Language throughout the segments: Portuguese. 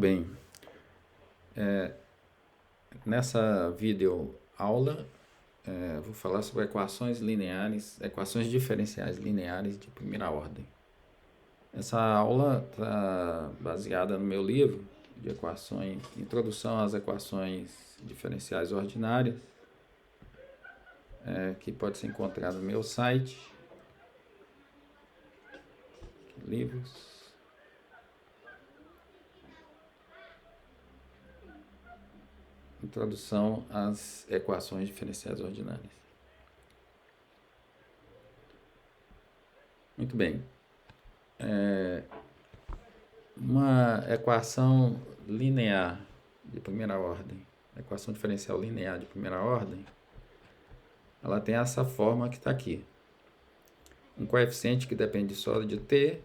Bem, nessa videoaula vou falar sobre equações lineares, equações diferenciais lineares de primeira ordem. Essa aula está baseada no meu livro de equações, Introdução às Equações Diferenciais Ordinárias, que pode ser encontrado no meu site, livros. Introdução às Equações Diferenciais Ordinárias. Muito bem. Uma equação linear de primeira ordem, equação diferencial linear de primeira ordem, ela tem essa forma que está aqui. Um coeficiente que depende só de t,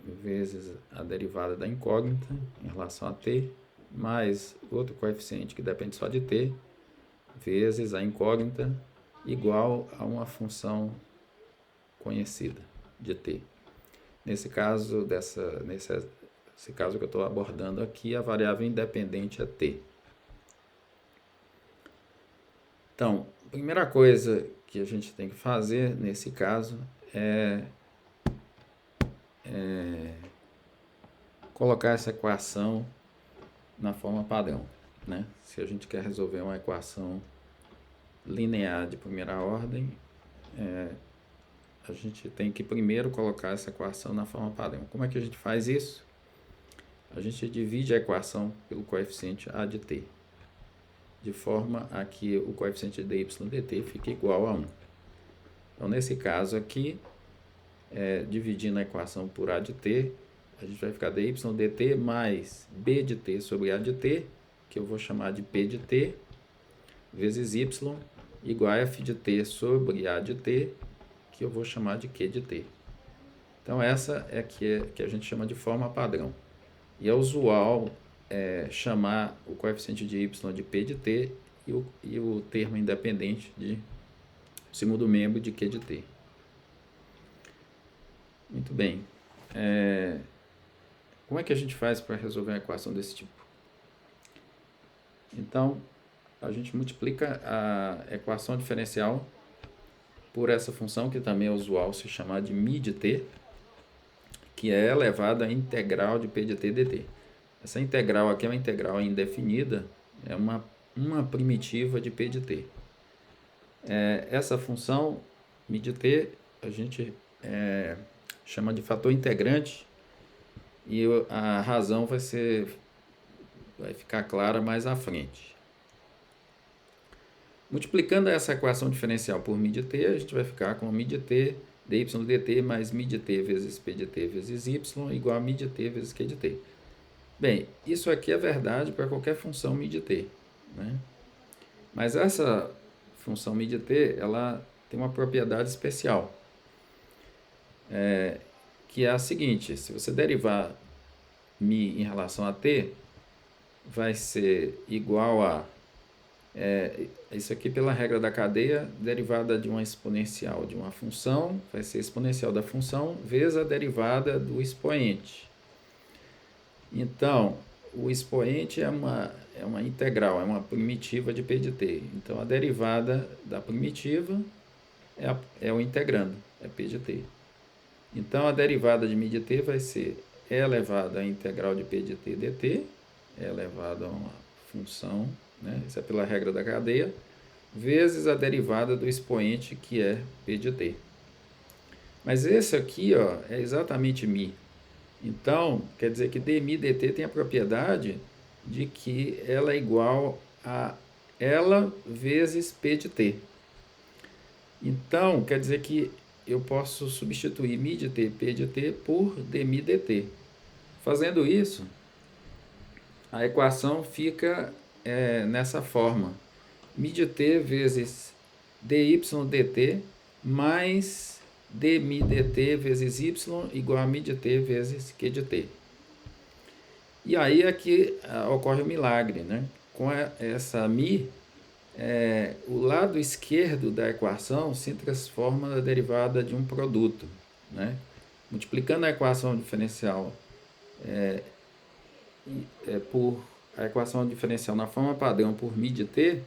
vezes a derivada da incógnita em relação a t, mais outro coeficiente que depende só de t, vezes a incógnita, igual a uma função conhecida de t. Nesse caso, nesse caso que eu estou abordando aqui, a variável independente é t. Então, a primeira coisa que a gente tem que fazer nesse caso é colocar essa equação na forma padrão, né? Se a gente quer resolver uma equação linear de primeira ordem, a gente tem que primeiro colocar essa equação na forma padrão. Como é que a gente faz isso? A gente divide a equação pelo coeficiente a de t, de forma a que o coeficiente de dy dt fique igual a 1. Então, nesse caso aqui, dividindo a equação por a de t, a gente vai ficar dy dt mais b de t sobre a de t, que eu vou chamar de p de t, vezes y, igual a f de t sobre a de t, que eu vou chamar de q de t. Então, essa é que a gente chama de forma padrão. E é usual chamar o coeficiente de y de p de t e o termo independente de segundo membro de q de t. Muito bem. Como é que a gente faz para resolver uma equação desse tipo? Então, a gente multiplica a equação diferencial por essa função, que também é usual se chamar de μ de t, que é elevada à integral de p de t dt. Essa integral aqui é uma integral indefinida, é uma primitiva de p de t. Essa função μ de t a gente chama de fator integrante, e a razão vai ficar clara mais à frente. Multiplicando essa equação diferencial por μ de t, a gente vai ficar com μ de t dy dt mais μ de t vezes p de t vezes y igual a μ de t vezes q de t. Bem, isso aqui é verdade para qualquer função μ de t, né? Mas essa função μ de t, ela tem uma propriedade especial, que é a seguinte: se você derivar μ em relação a t, vai ser igual a isso aqui pela regra da cadeia, derivada de uma exponencial de uma função, vai ser exponencial da função vezes a derivada do expoente. Então, o expoente é uma integral, é uma primitiva de p de t. Então, a derivada da primitiva é o integrando, é p de t. Então, a derivada de μ de t vai ser e elevado à integral de p de t dt, é elevado a uma função, né? Isso é pela regra da cadeia, vezes a derivada do expoente, que é p de t. Mas esse aqui, é exatamente μ. Então, quer dizer que dμ dt tem a propriedade de que ela é igual a ela vezes p de t. Então, quer dizer que eu posso substituir μ de t, p de t por dμ dt. Fazendo isso, a equação fica nessa forma: μ de t vezes dy dt mais dμ dt vezes y igual a μ de t vezes q de t. E aí aqui ocorre o milagre, né? Com essa μ, o lado esquerdo da equação se transforma na derivada de um produto, né? Multiplicando a equação diferencial por a equação diferencial na forma padrão por μ de t,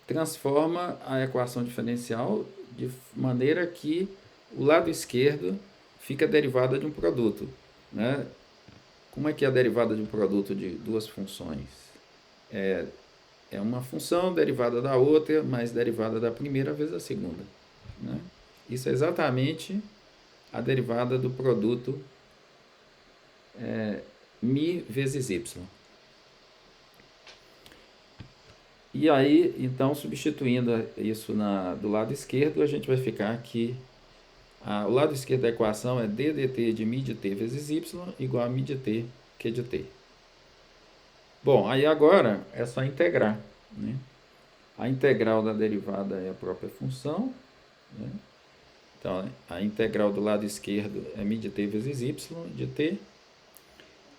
transforma a equação diferencial de maneira que o lado esquerdo fica derivada de um produto, né? Como é que é a derivada de um produto de duas funções? É uma função derivada da outra, mais derivada da primeira vezes a segunda, né? Isso é exatamente a derivada do produto μ vezes y. E aí, então, substituindo isso do lado esquerdo, a gente vai ficar aqui. O lado esquerdo da equação é d dt de μ de t vezes y igual a μ de t q de t. Bom, aí agora é só integrar, né? A integral da derivada é a própria função, né? Então, a integral do lado esquerdo é μ de t vezes y de t.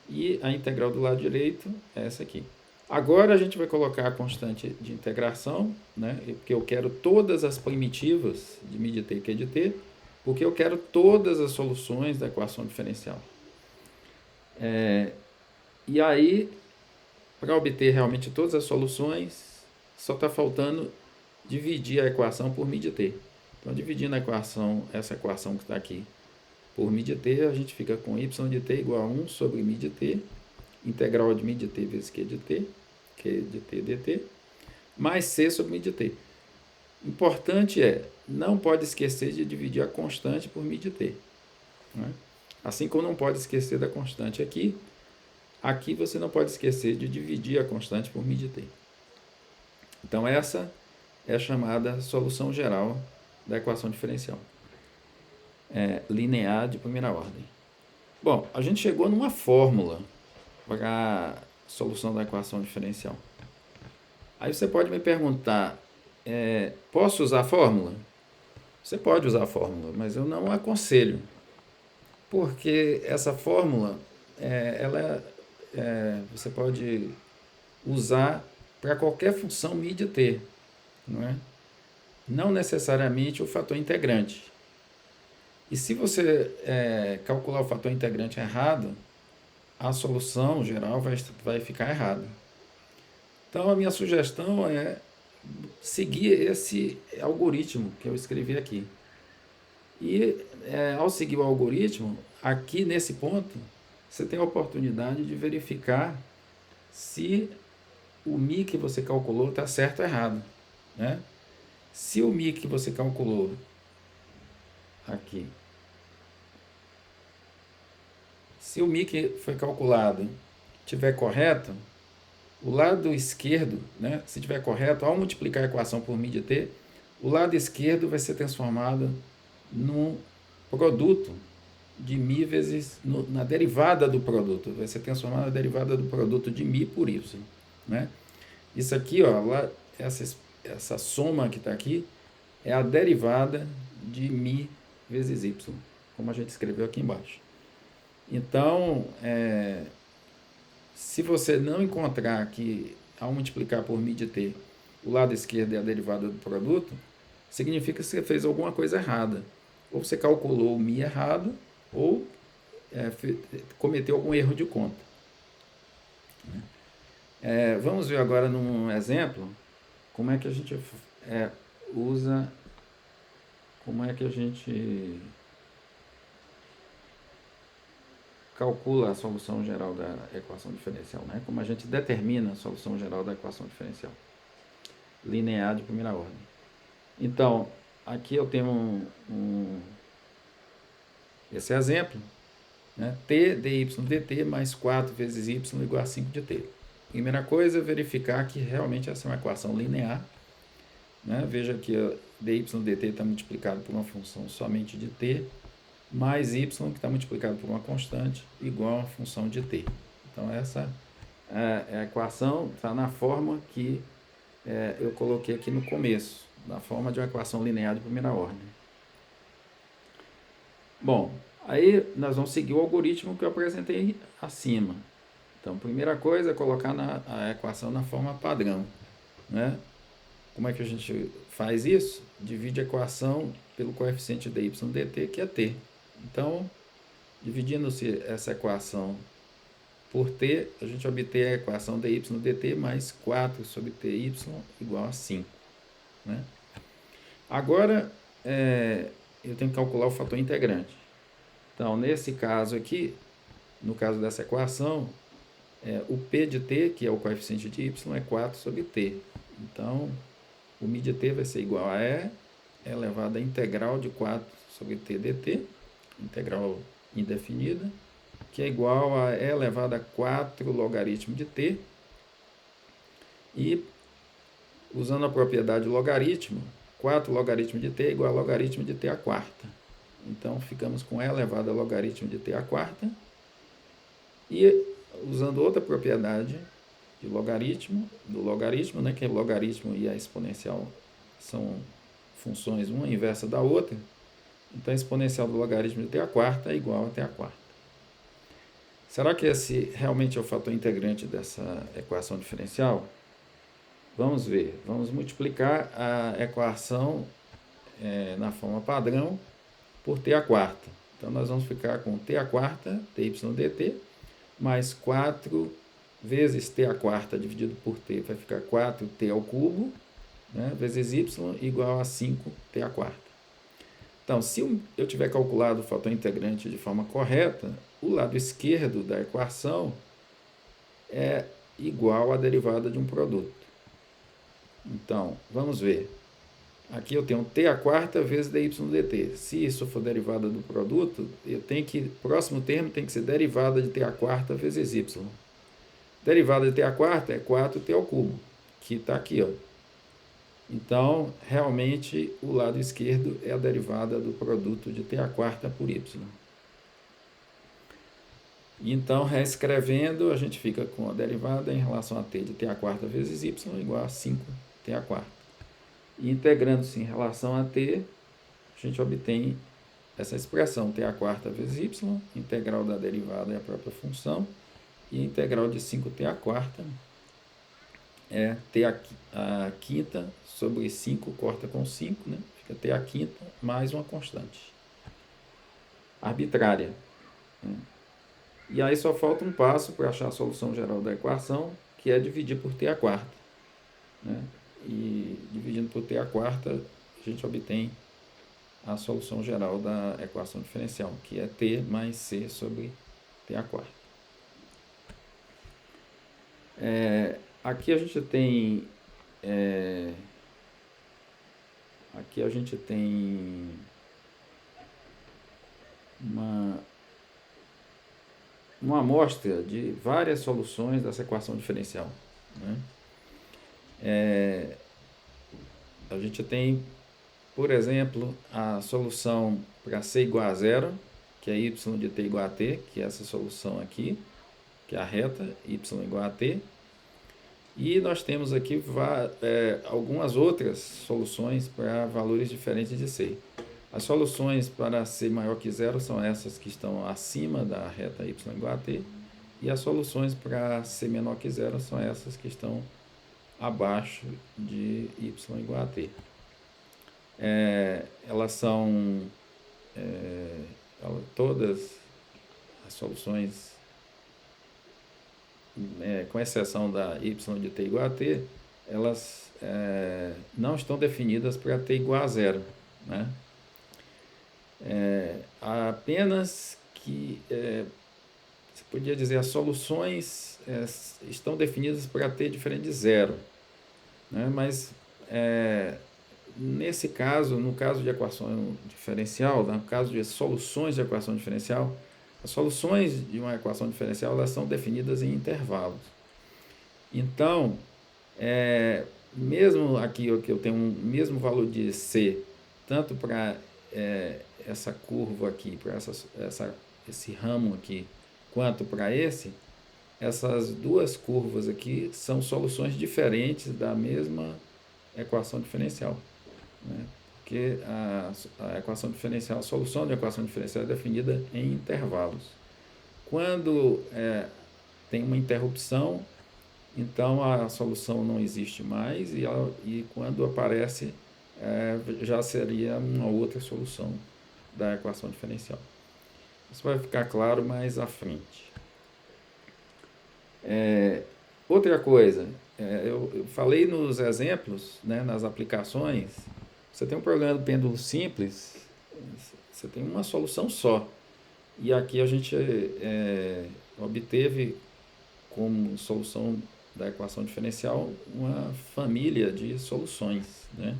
E a integral do lado direito é essa aqui. Agora a gente vai colocar a constante de integração, né? Porque eu quero todas as primitivas de μ de t e q de t, porque eu quero todas as soluções da equação diferencial. E aí, para obter realmente todas as soluções, só está faltando dividir a equação por μ de t. Então, dividindo a equação, essa equação que está aqui, por μ de t, a gente fica com y de t igual a 1 sobre μ de t, integral de μ de t vezes q de t dt, mais c sobre μ de t. Importante não pode esquecer de dividir a constante por μ de t, né? Assim como não pode esquecer da constante aqui você não pode esquecer de dividir a constante por μ de t. Então, essa é a chamada solução geral da equação diferencial. Linear de primeira ordem. Bom, a gente chegou numa fórmula para a solução da equação diferencial. Aí você pode me perguntar, posso usar a fórmula? Você pode usar a fórmula, mas eu não aconselho, porque essa fórmula, você pode usar para qualquer função μ de t, não é? Não necessariamente o fator integrante. E se você calcular o fator integrante errado, a solução geral vai ficar errada. Então, a minha sugestão é seguir esse algoritmo que eu escrevi aqui. E, ao seguir o algoritmo, aqui nesse ponto, você tem a oportunidade de verificar se o μ que você calculou está certo ou errado, né? Se o μ que você calculou aqui, se o μ que foi calculado estiver correto, o lado esquerdo, né, se estiver correto, ao multiplicar a equação por μ de t, o lado esquerdo vai ser transformado num produto de μ vezes, na derivada do produto, vai ser transformado na derivada do produto de μ por y, né? Isso aqui, ó, essa soma que está aqui, é a derivada de μ vezes y, como a gente escreveu aqui embaixo. Então, se você não encontrar que, ao multiplicar por μ de t, o lado esquerdo é a derivada do produto, significa que você fez alguma coisa errada. Ou você calculou o μ errado, ou cometeu algum erro de conta. Vamos ver agora num exemplo como é que a gente usa, como é que a gente calcula a solução geral da equação diferencial, né? Como a gente determina a solução geral da equação diferencial linear de primeira ordem. Então, aqui eu tenho esse exemplo, né? T dy dt mais 4 vezes y igual a 5 de t. Primeira coisa é verificar que realmente essa é uma equação linear, né? Veja que dy dt está multiplicado por uma função somente de t, mais y, que está multiplicado por uma constante, igual a função de t. Então, essa a equação está na forma que eu coloquei aqui no começo, na forma de uma equação linear de primeira ordem. Bom, aí nós vamos seguir o algoritmo que eu apresentei acima. Então, primeira coisa é colocar a equação na forma padrão, né? Como é que a gente faz isso? Divide a equação pelo coeficiente dy dt, que é t. Então, dividindo-se essa equação por t, a gente obter a equação dy dt mais 4 sobre ty igual a 5. Né? Agora, eu tenho que calcular o fator integrante. Então, nesse caso aqui, no caso dessa equação, o p de t, que é o coeficiente de y, é 4 sobre t. Então, o μ de t vai ser igual a e elevado à integral de 4 sobre t dt, integral indefinida, que é igual a e elevado a 4 logaritmo de t. E, usando a propriedade logaritmo, 4 logaritmo de t é igual a logaritmo de t à quarta. Então, ficamos com e elevado a logaritmo de t à quarta. E, usando outra propriedade de logaritmo, né, que é logaritmo e a exponencial são funções uma inversa da outra, então a exponencial do logaritmo de t à quarta é igual a t à quarta. Será que esse realmente é o fator integrante dessa equação diferencial? Vamos ver. Vamos multiplicar a equação na forma padrão por t à quarta. Então, nós vamos ficar com t à quarta, ty dt, mais 4 vezes t à quarta dividido por t, vai ficar 4t ao cubo, né, vezes y igual a 5t à quarta. Então, se eu tiver calculado o fator integrante de forma correta, o lado esquerdo da equação é igual à derivada de um produto. Então, vamos ver. Aqui eu tenho t à quarta vezes dy dt. Se isso for derivada do produto, próximo termo tem que ser derivada de t à quarta vezes y. Derivada de t à quarta é 4t ao cubo, que está aqui, ó. Então, realmente, o lado esquerdo é a derivada do produto de t à quarta por y. Então, reescrevendo, a gente fica com a derivada em relação a t de t à quarta vezes y igual a 5t à quarta. E integrando-se em relação a t, a gente obtém essa expressão t à quarta vezes y, integral da derivada é a própria função, e integral de 5t à quarta é t à quinta sobre 5, corta com 5, né? Fica t à quinta mais uma constante arbitrária. Né? E aí só falta um passo para achar a solução geral da equação, que é dividir por t à quarta. Né? E dividindo por t à quarta, a gente obtém a solução geral da equação diferencial, que é t mais c sobre t à quarta. Aqui a gente tem uma amostra de várias soluções dessa equação diferencial. Né? A gente tem, por exemplo, a solução para c igual a zero, que é y de t igual a t, que é essa solução aqui, que é a reta, y igual a t. E nós temos aqui algumas outras soluções para valores diferentes de c. As soluções para c maior que zero são essas que estão acima da reta y igual a t, e as soluções para c menor que zero são essas que estão abaixo de y igual a t. Elas são todas as soluções, com exceção da y de t igual a t, elas não estão definidas para t igual a zero. Né? Apenas que, você podia dizer, as soluções estão definidas para t diferente de zero. Né? Mas, nesse caso, no caso de equação diferencial, no caso de soluções de equação diferencial, as soluções de uma equação diferencial elas são definidas em intervalos. Então, mesmo aqui que eu tenho um mesmo valor de c, tanto para essa curva aqui, para esse ramo aqui, quanto para essas duas curvas aqui são soluções diferentes da mesma equação diferencial. Né? Porque a equação diferencial, a solução de equação diferencial é definida em intervalos. Quando tem uma interrupção, então a solução não existe mais e quando aparece, já seria uma outra solução da equação diferencial. Isso vai ficar claro mais à frente. Outra coisa, eu falei nos exemplos, né, nas aplicações, você tem um problema do pêndulo simples, você tem uma solução só. E aqui a gente obteve como solução da equação diferencial uma família de soluções, né?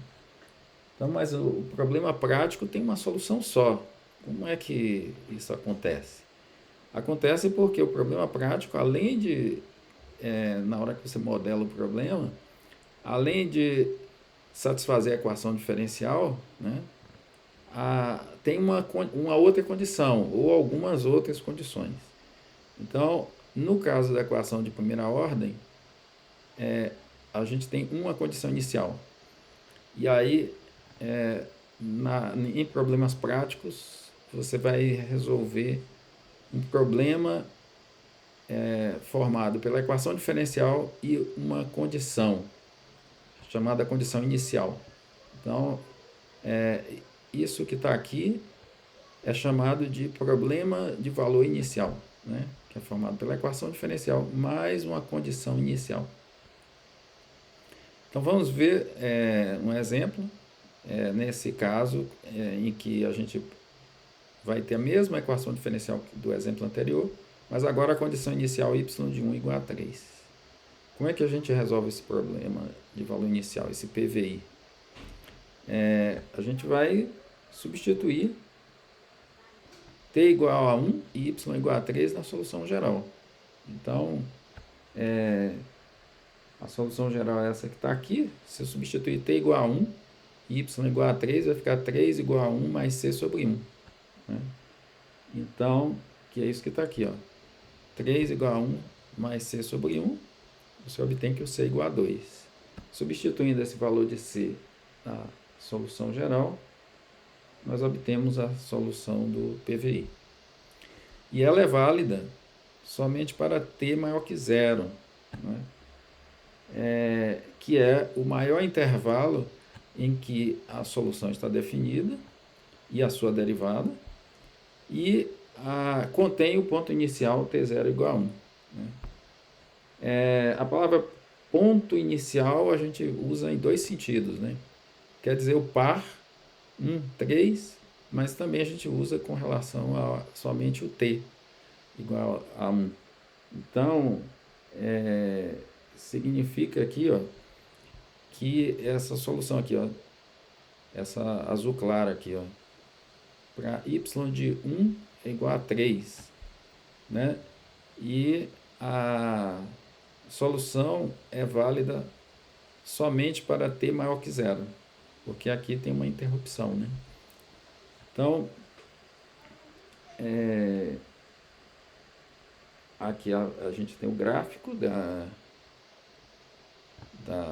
Então, mas o problema prático tem uma solução só. Como é que isso acontece? Acontece porque o problema prático, além de, na hora que você modela o problema, além de satisfazer a equação diferencial, né, tem uma outra condição, ou algumas outras condições. Então, no caso da equação de primeira ordem, a gente tem uma condição inicial. E aí, em problemas práticos, você vai resolver um problema formado pela equação diferencial e uma condição, chamada condição inicial. Então, isso que está aqui é chamado de problema de valor inicial, né? Que é formado pela equação diferencial mais uma condição inicial. Então vamos ver um exemplo, nesse caso, em que a gente vai ter a mesma equação diferencial do exemplo anterior, mas agora a condição inicial y de 1 igual a 3. Como é que a gente resolve esse problema de valor inicial, esse PVI? A gente vai substituir t igual a 1 e y igual a 3 na solução geral. Então, a solução geral é essa que está aqui. Se eu substituir t igual a 1 e y igual a 3, vai ficar 3 igual a 1 mais c sobre 1. Né? Então, que é isso que está aqui. Ó. 3 igual a 1 mais c sobre 1, você obtém que o c é igual a 2. Substituindo esse valor de c na solução geral, nós obtemos a solução do PVI. E ela é válida somente para t maior que zero, né? Que é o maior intervalo em que a solução está definida e a sua derivada, e contém o ponto inicial t0 igual a 1. Né? A palavra ponto inicial a gente usa em dois sentidos, né? Quer dizer o par 1, 3, mas também a gente usa com relação a somente o t igual a 1. Então, significa aqui, ó, que essa solução aqui, ó, essa azul clara aqui, ó, para y de 1 é igual a 3, né? E a solução é válida somente para t maior que zero, porque aqui tem uma interrupção, né? Então, aqui a gente tem o gráfico da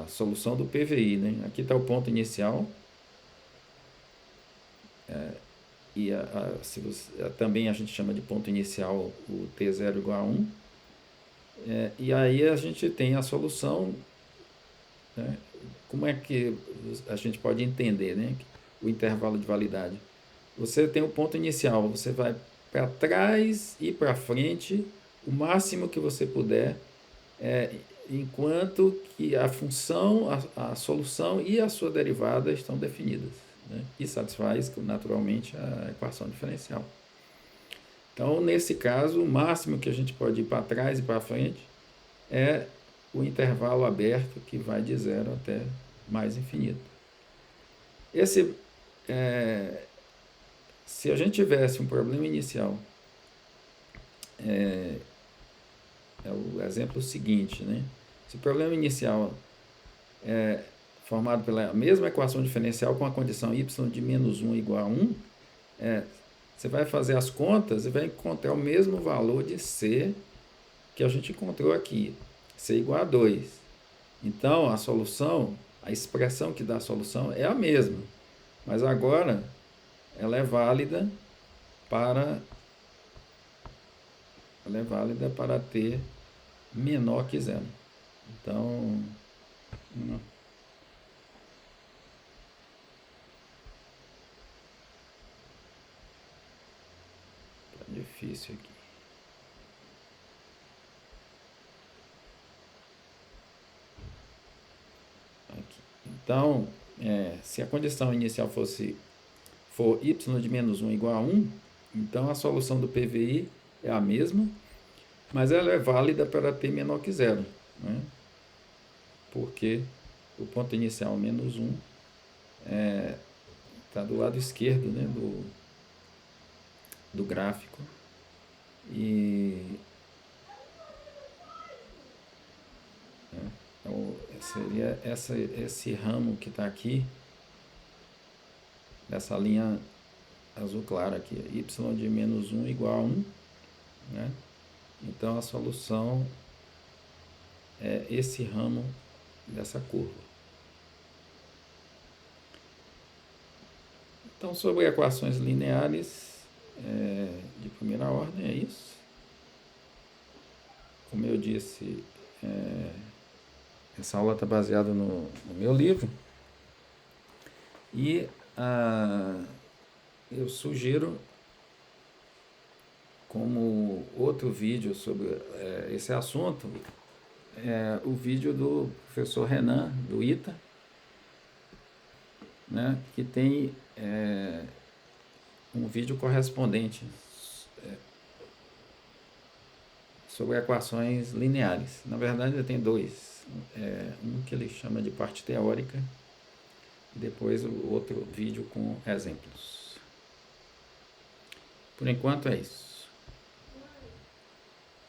solução do PVI, né? Aqui está o ponto inicial, e também a gente chama de ponto inicial o t0 igual a 1, e aí a gente tem a solução, né? Como é que a gente pode entender, né, o intervalo de validade? Você tem o ponto inicial, você vai para trás e para frente o máximo que você puder, enquanto que a função, a solução e a sua derivada estão definidas, né? E satisfaz naturalmente a equação diferencial. Então, nesse caso, o máximo que a gente pode ir para trás e para frente é o intervalo aberto, que vai de zero até mais infinito. Se a gente tivesse um problema inicial, é o exemplo seguinte, né? Se o problema inicial é formado pela mesma equação diferencial com a condição y de menos 1 igual a 1, você vai fazer as contas e vai encontrar o mesmo valor de c que a gente encontrou aqui, c igual a 2. Então, a solução, a expressão que dá a solução é a mesma, mas agora ela é válida para t menor que zero. Então, tá difícil aqui. Então, se a condição inicial for y de menos 1 igual a 1, então a solução do PVI é a mesma, mas ela é válida para t menor que zero, né? Porque o ponto inicial menos 1 está do lado esquerdo, né, do gráfico. E então, seria esse ramo que está aqui, dessa linha azul clara aqui, y de menos 1 igual a 1, né? Então a solução é esse ramo dessa curva. Então, sobre equações lineares de primeira ordem, é isso. Como eu disse, essa aula está baseada no meu livro. E eu sugiro, como outro vídeo sobre esse assunto, o vídeo do professor Renan, do ITA, né, que tem um vídeo correspondente sobre equações lineares. Na verdade, ele tem dois. Um que ele chama de parte teórica e depois o outro vídeo com exemplos. Por enquanto é isso.